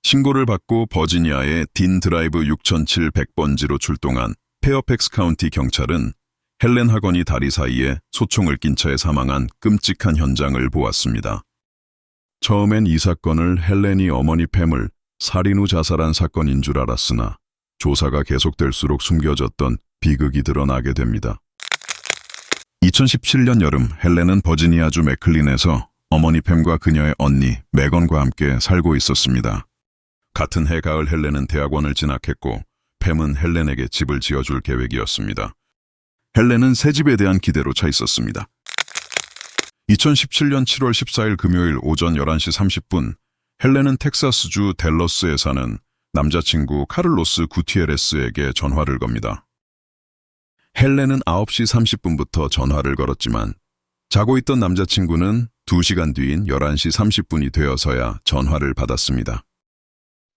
신고를 받고 버지니아의 딘 드라이브 6700번지로 출동한 페어팩스 카운티 경찰은 헬렌 하건이 다리 사이에 소총을 낀 채 사망한 끔찍한 현장을 보았습니다. 처음엔 이 사건을 헬렌이 어머니 팸을 살인 후 자살한 사건인 줄 알았으나 조사가 계속될수록 숨겨졌던 비극이 드러나게 됩니다. 2017년 여름 헬렌은 버지니아주 맥클린에서 어머니 팸과 그녀의 언니 메건과 함께 살고 있었습니다. 같은 해 가을 헬렌은 대학원을 진학했고 팸은 헬렌에게 집을 지어줄 계획이었습니다. 헬렌은 새 집에 대한 기대로 차 있었습니다. 2017년 7월 14일 금요일 오전 11시 30분 헬렌은 텍사스주 댈러스에 사는 남자친구 카를로스 구티에레스에게 전화를 겁니다. 헬렌은 9시 30분부터 전화를 걸었지만 자고 있던 남자친구는 2시간 뒤인 11시 30분이 되어서야 전화를 받았습니다.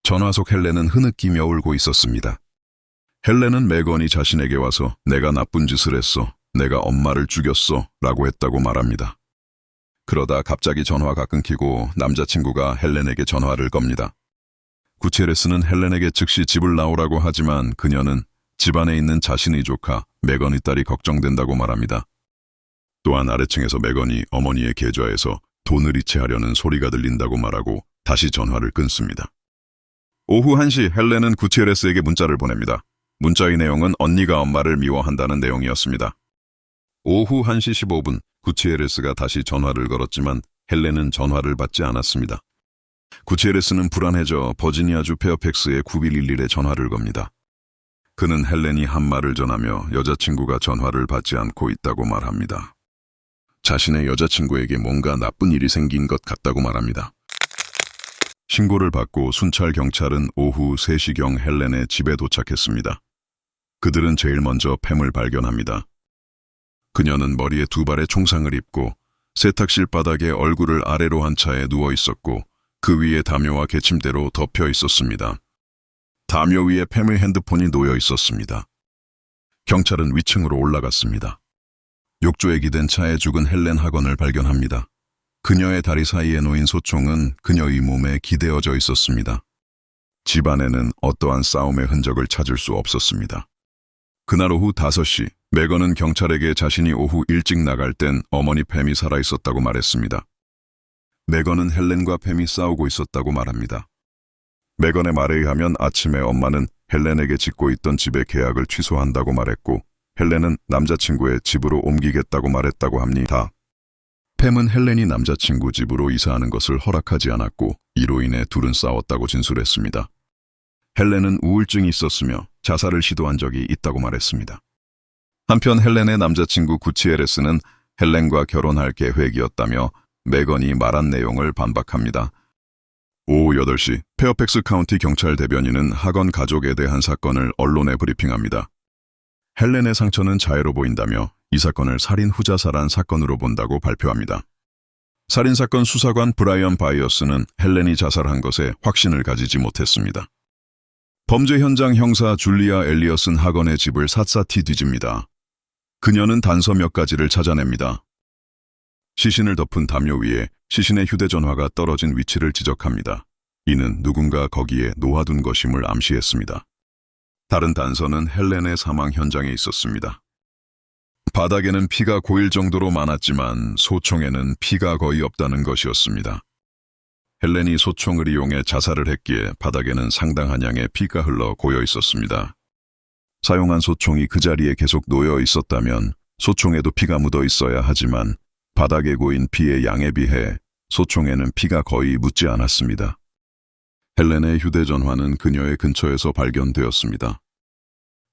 전화 속 헬렌은 흐느끼며 울고 있었습니다. 헬렌은 메건이 자신에게 와서 내가 나쁜 짓을 했어, 내가 엄마를 죽였어 라고 했다고 말합니다. 그러다 갑자기 전화가 끊기고 남자친구가 헬렌에게 전화를 겁니다. 구티에레스는 헬렌에게 즉시 집을 나오라고 하지만 그녀는 집안에 있는 자신의 조카 메건의 딸이 걱정된다고 말합니다. 또한 아래층에서 메건이 어머니의 계좌에서 돈을 이체하려는 소리가 들린다고 말하고 다시 전화를 끊습니다. 오후 1시 헬렌은 구티에레스에게 문자를 보냅니다. 문자의 내용은 언니가 엄마를 미워한다는 내용이었습니다. 오후 1시 15분 구티에레스가 다시 전화를 걸었지만 헬렌은 전화를 받지 않았습니다. 구티에레스는 불안해져 버지니아주 페어팩스의 9111에 전화를 겁니다. 그는 헬렌이 한 말을 전하며 여자친구가 전화를 받지 않고 있다고 말합니다. 자신의 여자친구에게 뭔가 나쁜 일이 생긴 것 같다고 말합니다. 신고를 받고 순찰 경찰은 오후 3시경 헬렌의 집에 도착했습니다. 그들은 제일 먼저 팸을 발견합니다. 그녀는 머리에 2발의 총상을 입고 세탁실 바닥에 얼굴을 아래로 한 차에 누워 있었고 그 위에 담요와 개침대로 덮여 있었습니다. 담요 위에 팸의 핸드폰이 놓여 있었습니다. 경찰은 위층으로 올라갔습니다. 욕조에 기댄 차에 죽은 헬렌 하건을 발견합니다. 그녀의 다리 사이에 놓인 소총은 그녀의 몸에 기대어져 있었습니다. 집 안에는 어떠한 싸움의 흔적을 찾을 수 없었습니다. 그날 오후 5시 메건은 경찰에게 자신이 오후 일찍 나갈 땐 어머니 팸이 살아있었다고 말했습니다. 메건은 헬렌과 팸이 싸우고 있었다고 말합니다. 메건의 말에 의하면 아침에 엄마는 헬렌에게 짓고 있던 집의 계약을 취소한다고 말했고 헬렌은 남자친구의 집으로 옮기겠다고 말했다고 합니다. 팸은 헬렌이 남자친구 집으로 이사하는 것을 허락하지 않았고 이로 인해 둘은 싸웠다고 진술했습니다. 헬렌은 우울증이 있었으며 자살을 시도한 적이 있다고 말했습니다. 한편 헬렌의 남자친구 구티에레스는 헬렌과 결혼할 계획이었다며 메건이 말한 내용을 반박합니다. 오후 8시 페어팩스 카운티 경찰 대변인은 하건 가족에 대한 사건을 언론에 브리핑합니다. 헬렌의 상처는 자해로 보인다며 이 사건을 살인 후 자살한 사건으로 본다고 발표합니다. 살인사건 수사관 브라이언 바이어스는 헬렌이 자살한 것에 확신을 가지지 못했습니다. 범죄 현장 형사 줄리아 엘리엇은 하건의 집을 샅샅이 뒤집니다. 그녀는 단서 몇 가지를 찾아냅니다. 시신을 덮은 담요 위에 시신의 휴대전화가 떨어진 위치를 지적합니다. 이는 누군가 거기에 놓아둔 것임을 암시했습니다. 다른 단서는 헬렌의 사망 현장에 있었습니다. 바닥에는 피가 고일 정도로 많았지만 소총에는 피가 거의 없다는 것이었습니다. 헬렌이 소총을 이용해 자살을 했기에 바닥에는 상당한 양의 피가 흘러 고여 있었습니다. 사용한 소총이 그 자리에 계속 놓여 있었다면 소총에도 피가 묻어 있어야 하지만 바닥에 고인 피의 양에 비해 소총에는 피가 거의 묻지 않았습니다. 헬렌의 휴대전화는 그녀의 근처에서 발견되었습니다.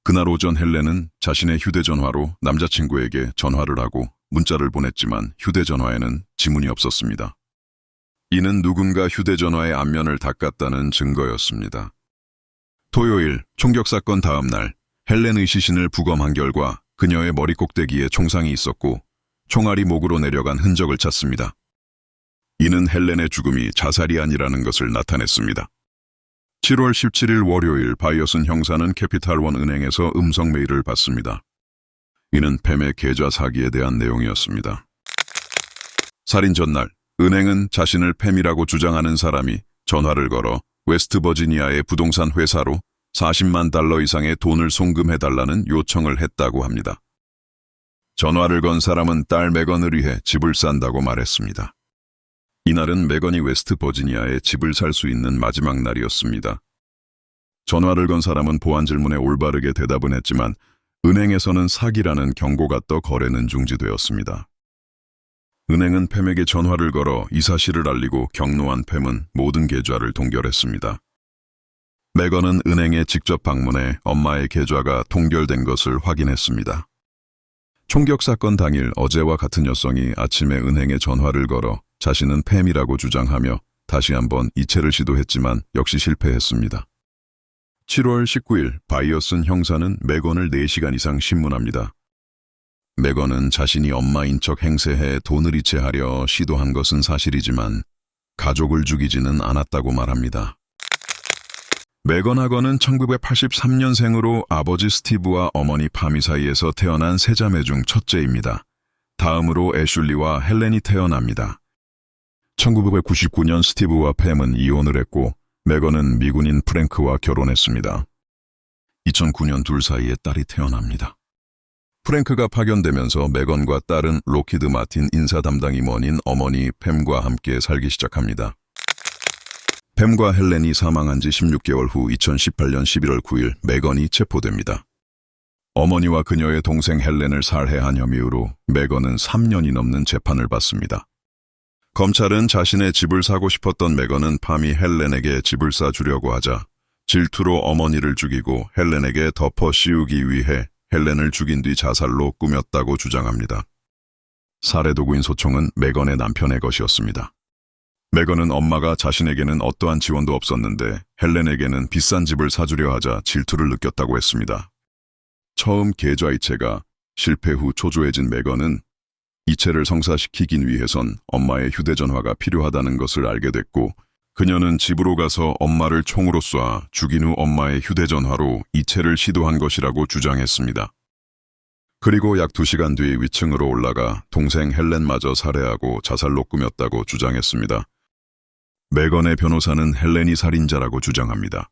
그날 오전 헬렌은 자신의 휴대전화로 남자친구에게 전화를 하고 문자를 보냈지만 휴대전화에는 지문이 없었습니다. 이는 누군가 휴대전화의 앞면을 닦았다는 증거였습니다. 토요일 총격사건 다음 날 헬렌의 시신을 부검한 결과 그녀의 머리 꼭대기에 총상이 있었고 총알이 목으로 내려간 흔적을 찾습니다. 이는 헬렌의 죽음이 자살이 아니라는 것을 나타냈습니다. 7월 17일 월요일 바이어슨 형사는 캐피탈원 은행에서 음성 메일을 받습니다. 이는 팸의 계좌 사기에 대한 내용이었습니다. 살인 전날 은행은 자신을 팸이라고 주장하는 사람이 전화를 걸어 웨스트버지니아의 부동산 회사로 40만 달러 이상의 돈을 송금해달라는 요청을 했다고 합니다. 전화를 건 사람은 딸 메건을 위해 집을 산다고 말했습니다. 이날은 메건이 웨스트버지니아에 집을 살 수 있는 마지막 날이었습니다. 전화를 건 사람은 보안 질문에 올바르게 대답은 했지만 은행에서는 사기라는 경고가 떠 거래는 중지되었습니다. 은행은 팸에게 전화를 걸어 이 사실을 알리고 경로한 팸은 모든 계좌를 동결했습니다. 메건은 은행에 직접 방문해 엄마의 계좌가 동결된 것을 확인했습니다. 총격 사건 당일 어제와 같은 여성이 아침에 은행에 전화를 걸어 자신은 팸이라고 주장하며 다시 한번 이체를 시도했지만 역시 실패했습니다. 7월 19일 바이어슨 형사는 메건을 4시간 이상 신문합니다. 메건은 자신이 엄마인 척 행세해 돈을 이체하려 시도한 것은 사실이지만 가족을 죽이지는 않았다고 말합니다. 메건 하건은 1983년생으로 아버지 스티브와 어머니 파미 사이에서 태어난 세 자매 중 첫째입니다. 다음으로 애슐리와 헬렌이 태어납니다. 1999년 스티브와 팸은 이혼을 했고 메건은 미군인 프랭크와 결혼했습니다. 2009년 둘 사이에 딸이 태어납니다. 프랭크가 파견되면서 메건과 딸은 로키드 마틴 인사 담당 임원인 어머니 팸과 함께 살기 시작합니다. 팸과 헬렌이 사망한 지 16개월 후 2018년 11월 9일 메건이 체포됩니다. 어머니와 그녀의 동생 헬렌을 살해한 혐의로 메건은 3년이 넘는 재판을 받습니다. 검찰은 자신의 집을 사고 싶었던 메건은 파미 헬렌에게 집을 사주려고 하자 질투로 어머니를 죽이고 헬렌에게 덮어 씌우기 위해 헬렌을 죽인 뒤 자살로 꾸몄다고 주장합니다. 살해 도구인 소총은 메건의 남편의 것이었습니다. 메건은 엄마가 자신에게는 어떠한 지원도 없었는데 헬렌에게는 비싼 집을 사주려 하자 질투를 느꼈다고 했습니다. 처음 계좌 이체가 실패 후 초조해진 메건은 이체를 성사시키기 위해선 엄마의 휴대전화가 필요하다는 것을 알게 됐고 그녀는 집으로 가서 엄마를 총으로 쏴 죽인 후 엄마의 휴대전화로 이체를 시도한 것이라고 주장했습니다. 그리고 약 2시간 뒤 위층으로 올라가 동생 헬렌마저 살해하고 자살로 꾸몄다고 주장했습니다. 메건의 변호사는 헬렌이 살인자라고 주장합니다.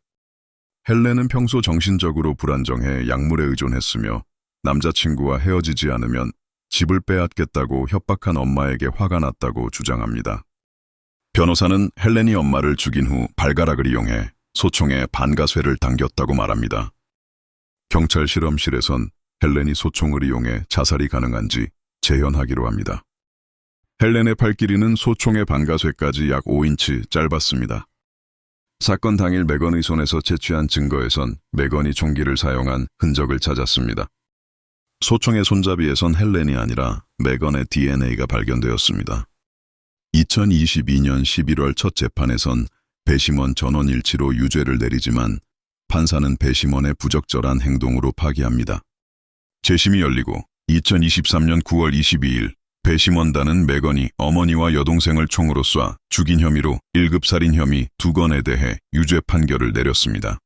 헬렌은 평소 정신적으로 불안정해 약물에 의존했으며 남자친구와 헤어지지 않으면 집을 빼앗겠다고 협박한 엄마에게 화가 났다고 주장합니다. 변호사는 헬렌이 엄마를 죽인 후 발가락을 이용해 소총에 반가쇠를 당겼다고 말합니다. 경찰 실험실에선 헬렌이 소총을 이용해 자살이 가능한지 재현하기로 합니다. 헬렌의 팔 길이는 소총의 반가쇠까지 약 5인치 짧았습니다. 사건 당일 메건의 손에서 채취한 증거에선 메건이 총기를 사용한 흔적을 찾았습니다. 소총의 손잡이에선 헬렌이 아니라 메건의 DNA가 발견되었습니다. 2022년 11월 첫 재판에선 배심원 전원 일치로 유죄를 내리지만 판사는 배심원의 부적절한 행동으로 파기합니다. 재심이 열리고 2023년 9월 22일 배심원단은 메건이 어머니와 여동생을 총으로 쏴 죽인 혐의로 1급 살인 혐의 2건에 대해 유죄 판결을 내렸습니다.